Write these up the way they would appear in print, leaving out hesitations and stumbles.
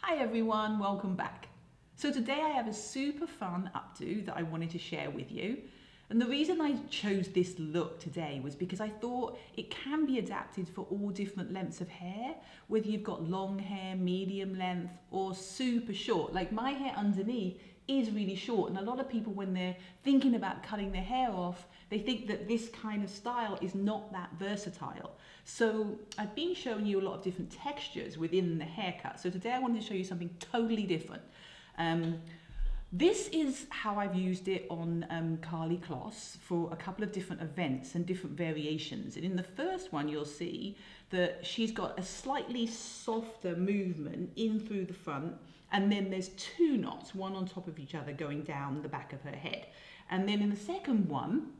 Hi everyone, welcome back. So today I have a super fun updo that I wanted to share with you. And the reason I chose this look today was because I thought it can be adapted for all different lengths of hair, whether you've got long hair, medium length, or super short. Like my hair underneath is really short, and a lot of people, when they're thinking about cutting their hair off, they think that this kind of style is not that versatile. So I've been showing you a lot of different textures within the haircut. So today I wanted to show you something totally different. This is how I've used it on Karlie Kloss for a couple of different events and different variations. And in the first one, you'll see that she's got a slightly softer movement in through the front, and then there's two knots, one on top of each other, going down the back of her head. And then in the second one,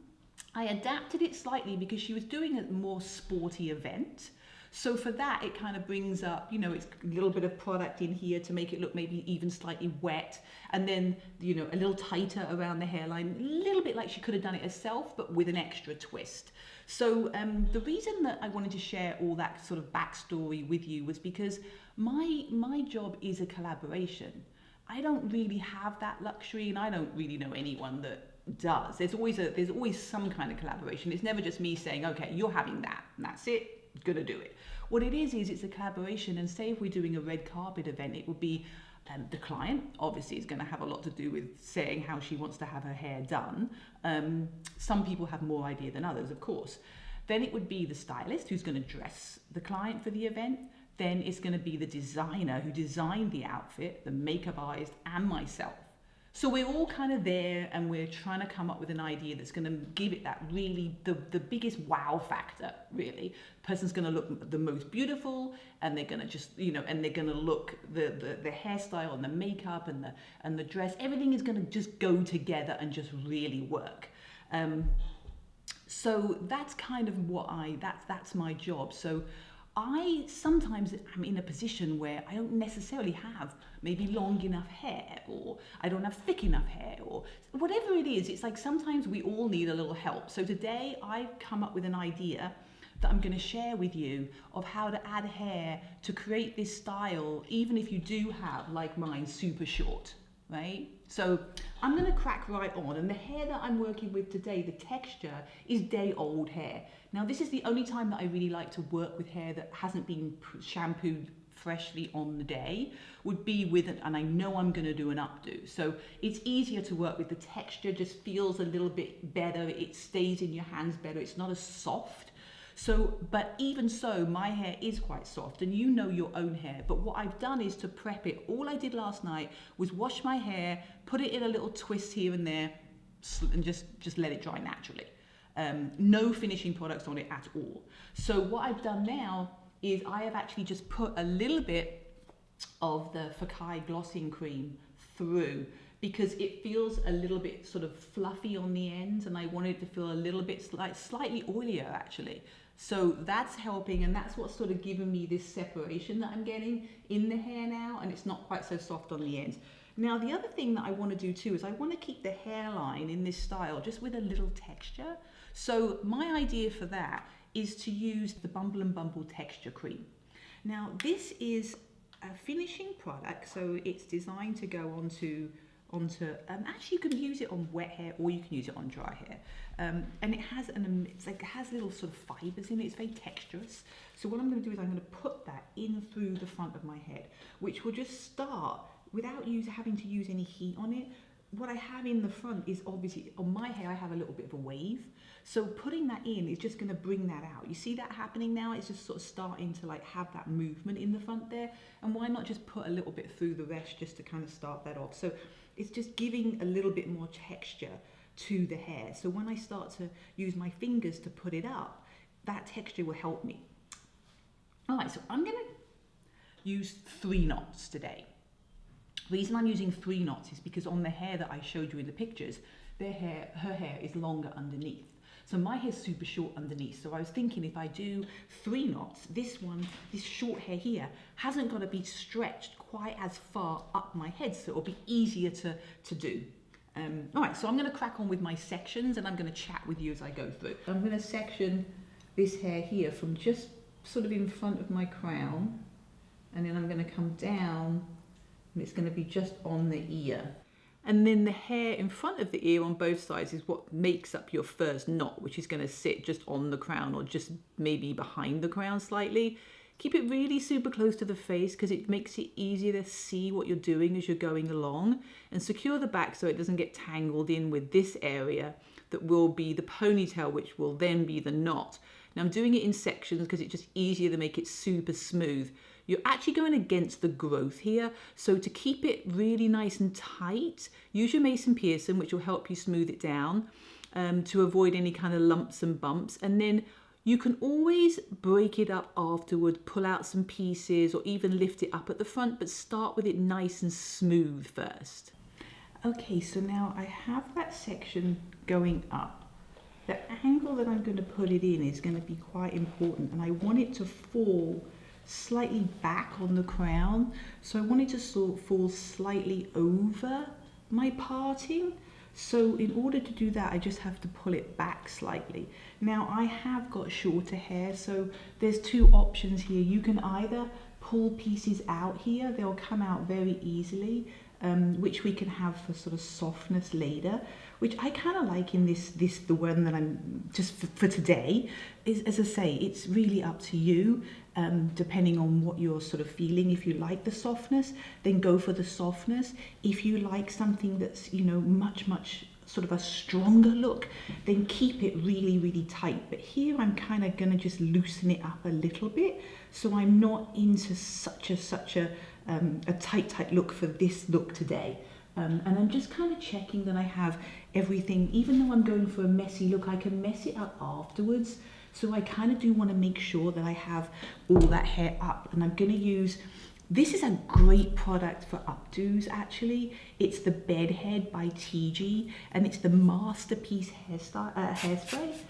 I adapted it slightly because she was doing a more sporty event. So for that, it kind of brings up, it's a little bit of product in here to make it look maybe even slightly wet. And then, a little tighter around the hairline, a little bit like she could have done it herself, but with an extra twist. So the reason that I wanted to share all that sort of backstory with you was because my job is a collaboration. I don't really have that luxury, and I don't really know anyone that does. There's always some kind of collaboration. It's never just me saying, okay, you're having that, and that's it. Gonna do it. What it is it's a collaboration, and say if we're doing a red carpet event, it would be the client obviously is going to have a lot to do with saying how she wants to have her hair done. Some people have more idea than others, of course. Then it would be the stylist who's going to dress the client for the event. Then it's going to be the designer who designed the outfit, the makeup artist, and myself. So we're all kind of there, and we're trying to come up with an idea that's going to give it that really, the biggest wow factor, really. The person's going to look the most beautiful, and they're going to just, and they're going to look, the hairstyle and the makeup and the dress, everything is going to just go together and just really work. So that's kind of that's my job. So I sometimes am in a position where I don't necessarily have maybe long enough hair, or I don't have thick enough hair, or whatever it is. It's like sometimes we all need a little help. So today I've come up with an idea that I'm going to share with you of how to add hair to create this style, even if you do have, like mine, super short, right? So I'm going to crack right on, and the hair that I'm working with today, the texture is day-old hair. Now this is the only time that I really like to work with hair that hasn't been shampooed freshly on the day, would be with it, and I know I'm going to do an updo. So it's easier to work with. The texture just feels a little bit better. It stays in your hands better. It's not as soft. So, but even so, my hair is quite soft, and you know your own hair. But what I've done is to prep it. All I did last night was wash my hair, put it in a little twist here and there, and just let it dry naturally. No finishing products on it at all. So what I've done now is I have actually just put a little bit of the Karlie glossing cream through, because it feels a little bit sort of fluffy on the ends, and I want it to feel a little bit slightly oilier actually. So that's helping, and that's what's sort of giving me this separation that I'm getting in the hair now, and it's not quite so soft on the ends. Now the other thing that I want to do too is I want to keep the hairline in this style just with a little texture. So my idea for that is to use the Bumble and Bumble texture cream. Now this is a finishing product, so it's designed to go onto actually you can use it on wet hair, or you can use it on dry hair, and it has little sort of fibers in it. It's very texturous. So what I'm going to do is I'm going to put that in through the front of my head, which will just start without having to use any heat on it. What I have in the front is, obviously on my hair I have a little bit of a wave, so putting that in is just going to bring that out. You see that happening now? It's just sort of starting to have that movement in the front there, and why not just put a little bit through the rest just to kind of start that off. So it's just giving a little bit more texture to the hair. So when I start to use my fingers to put it up, that texture will help me. All right, so I'm going to use 3 knots today. The reason I'm using 3 knots is because on the hair that I showed you in the pictures, her hair is longer underneath. So my hair's super short underneath. So I was thinking, if I do 3 knots, this short hair here hasn't got to be stretched quite as far up my head, so it'll be easier to do. All right, so I'm going to crack on with my sections, and I'm going to chat with you as I go through. I'm going to section this hair here from just sort of in front of my crown, and then I'm going to come down And it's going to be just on the ear. And then the hair in front of the ear on both sides is what makes up your first knot, which is going to sit just on the crown or just maybe behind the crown slightly. Keep it really super close to the face because it makes it easier to see what you're doing as you're going along. And secure the back so it doesn't get tangled in with this area that will be the ponytail, which will then be the knot. Now I'm doing it in sections because it's just easier to make it super smooth. You're actually going against the growth here. So to keep it really nice and tight, use your Mason Pearson, which will help you smooth it down to avoid any kind of lumps and bumps. And then you can always break it up afterward, pull out some pieces or even lift it up at the front, but start with it nice and smooth first. Okay, so now I have that section going up. The angle that I'm going to put it in is going to be quite important, and I want it to fall slightly back on the crown. So I want it to sort of fall slightly over my parting. So in order to do that, I just have to pull it back slightly. Now I have got shorter hair, so there's two options here. You can either pull pieces out here, they'll come out very easily, which we can have for sort of softness later, which I kind of like in the one that I'm just for today. Is, as I say, it's really up to you, depending on what you're sort of feeling. If you like the softness, then go for the softness. If you like something that's, you know, much sort of a stronger look, then keep it really, really tight. But here I'm kind of going to just loosen it up a little bit, so I'm not into such a tight look for this look today. And I'm just kind of checking that I have everything. Even though I'm going for a messy look, I can mess it up afterwards. So I kind of do want to make sure that I have all that hair up. And I'm going to use, this is a great product for updos actually. It's the Bedhead by TG, and it's the Masterpiece hairspray,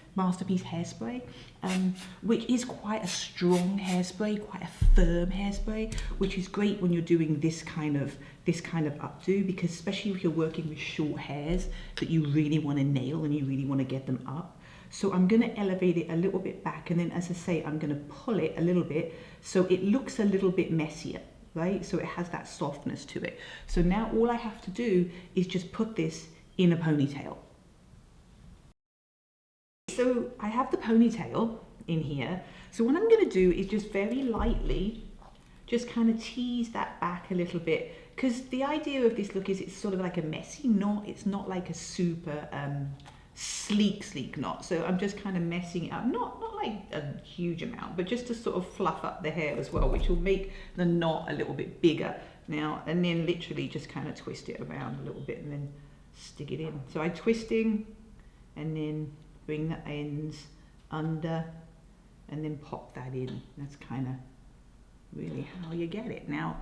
which is quite a strong hairspray, quite a firm hairspray, which is great when you're doing this kind of updo, because especially if you're working with short hairs that you really want to nail and you really want to get them up. So I'm going to elevate it a little bit back, and then, as I say, I'm going to pull it a little bit so it looks a little bit messier, right? So it has that softness to it. So now all I have to do is just put this in a ponytail. So I have the ponytail in here. So what I'm going to do is just very lightly just kind of tease that back a little bit, because the idea of this look is it's sort of like a messy knot. It's not like a super sleek knot. So I'm just kind of messing it up, not like a huge amount, but just to sort of fluff up the hair as well, which will make the knot a little bit bigger now. And then literally just kind of twist it around a little bit and then stick it in. So I'm twisting and then bring the ends under and then pop that in. That's kind of really how you get it. Now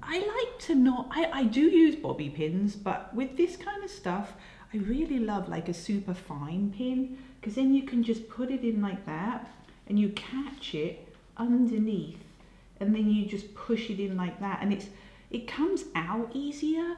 I like to not, I do use bobby pins, but with this kind of stuff I really love like a super fine pin, because then you can just put it in like that and you catch it underneath and then you just push it in like that, and it comes out easier.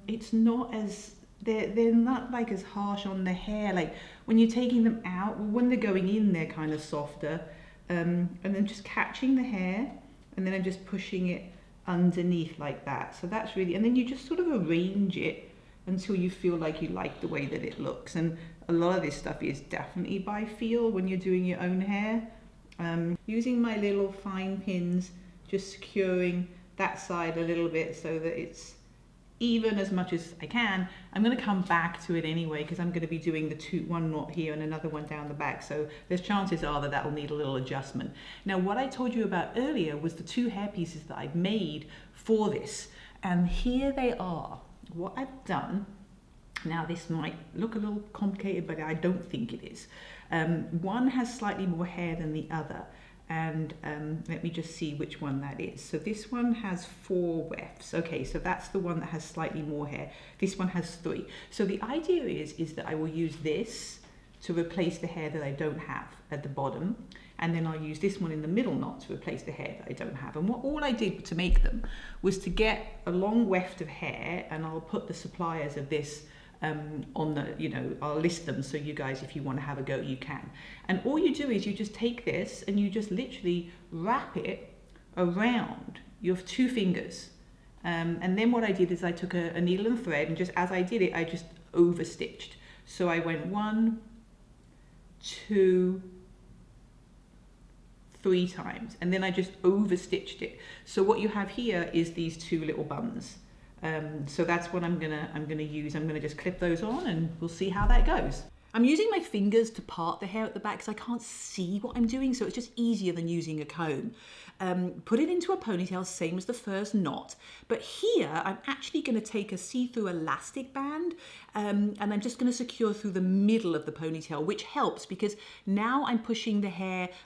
It's not as, they're not like as harsh on the hair. Like when you're taking them out, when they're going in, they're kind of softer. And then just catching the hair and then I'm just pushing it underneath like that. So that's really, and then you just sort of arrange it until you feel like you like the way that it looks. And a lot of this stuff is definitely by feel when you're doing your own hair. Using my little fine pins, just securing that side a little bit so that it's even as much as I can. I'm going to come back to it anyway because I'm going to be doing one knot here and another one down the back, so there's chances are that will need a little adjustment. Now what I told you about earlier was the two hair pieces that I've made for this, and here they are. What I've done, now this might look a little complicated, but I don't think it is. One has slightly more hair than the other, and let me just see which one that is. So this one has 4 wefts. Okay, so that's the one that has slightly more hair. This one has 3. So the idea is that I will use this to replace the hair that I don't have at the bottom, and then I'll use this one in the middle knot to replace the hair that I don't have. And all I did to make them was to get a long weft of hair, and I'll put the suppliers of this on the, I'll list them so you guys, if you want to have a go, you can. And all you do is you just take this and you just literally wrap it around your 2 fingers, And then what I did is I took a needle and thread, and just as I did it, I just over stitched. So I went 1, 2, 3 times, and then I just over stitched it. So what you have here is these 2 little buns. So that's what I'm gonna use. I'm gonna just clip those on, and we'll see how that goes. I'm using my fingers to part the hair at the back because I can't see what I'm doing, so it's just easier than using a comb. Put it into a ponytail, same as the first knot. But here, I'm actually going to take a see-through elastic band, and I'm just going to secure through the middle of the ponytail, which helps because now I'm pushing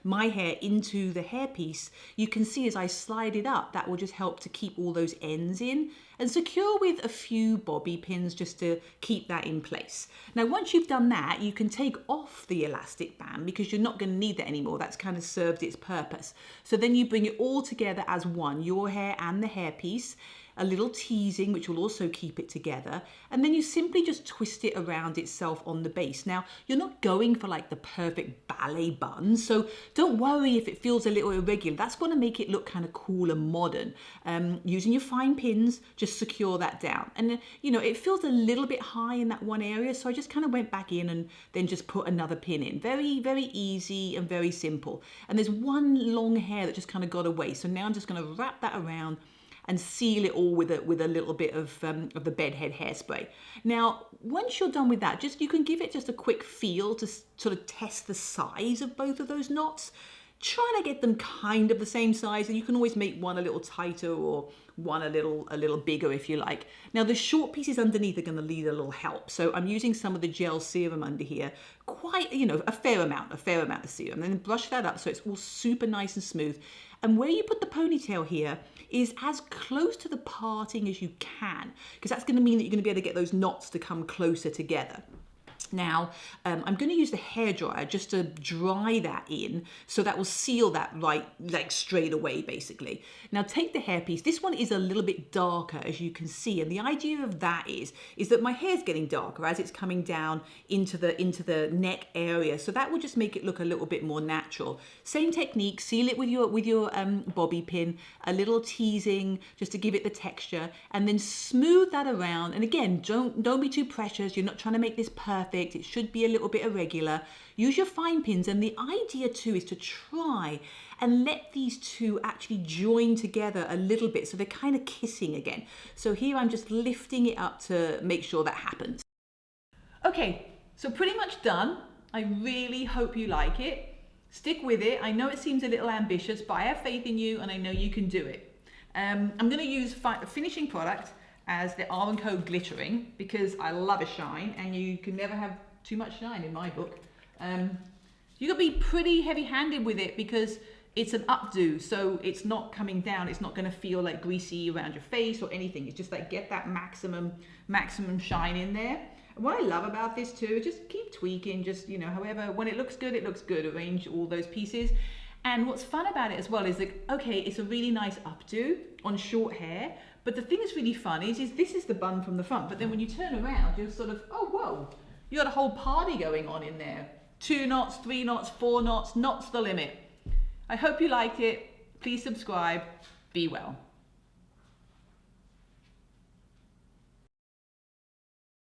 my hair into the hairpiece. You can see as I slide it up, that will just help to keep all those ends in, and secure with a few bobby pins just to keep that in place. Now, once you've done that, you can take off the elastic band because you're not going to need that anymore. That's kind of served its purpose. So then you bring it all together as one, your hair and the hairpiece, a little teasing, which will also keep it together. And then you simply just twist it around itself on the base. Now, you're not going for like the perfect ballet bun, so don't worry if it feels a little irregular. That's going to make it look kind of cool and modern. Using your fine pins, just secure that down. And you know, it feels a little bit high in that one area, so I just kind of went back in and then just put another pin in. Very, very easy and very simple. And there's one long hair that just kind of got away. So now I'm just going to wrap that around and seal it all with a little bit of the bedhead hairspray. Now, once you're done with that, you can give it just a quick feel to sort of test the size of both of those knots. Try to get them kind of the same size, and you can always make one a little tighter or one a little bigger if you like. Now the short pieces underneath are going to need a little help, so I'm using some of the gel serum under here, quite, you know, a fair amount of serum, and then brush that up so it's all super nice and smooth. And where you put the ponytail here is as close to the parting as you can, because that's going to mean that you're going to be able to get those knots to come closer together. Now, I'm going to use the hairdryer just to dry that in, so that will seal that right, like straight away, basically. Now, take the hairpiece. This one is a little bit darker, as you can see, and the idea of that is that my hair's getting darker as it's coming down into the neck area, so that will just make it look a little bit more natural. Same technique, seal it with your bobby pin, a little teasing just to give it the texture, and then smooth that around. And again, don't be too precious. You're not trying to make this perfect. It should be a little bit irregular. Use your fine pins, and the idea too is to try and let these two actually join together a little bit so they're kind of kissing again. So here I'm just lifting it up to make sure that happens. Okay, so pretty much done. I really hope you like it. Stick with it. I know it seems a little ambitious, but I have faith in you and I know you can do it. I'm going to use finishing product as the R&Co glittering because I love a shine, and you can never have too much shine in my book. You got to be pretty heavy-handed with it because it's an updo, so it's not coming down. It's not going to feel like greasy around your face or anything. It's just like get that maximum shine in there. And what I love about this too is just keep tweaking, just, you know, however, when it looks good, it looks good. Arrange all those pieces. And what's fun about it as well is like, okay, it's a really nice updo on short hair, but the thing that's really fun is this is the bun from the front, but then when you turn around, you're sort of, oh, whoa, you got a whole party going on in there. 2 knots, 3 knots, 4 knots, knots the limit. I hope you liked it. Please subscribe. Be well.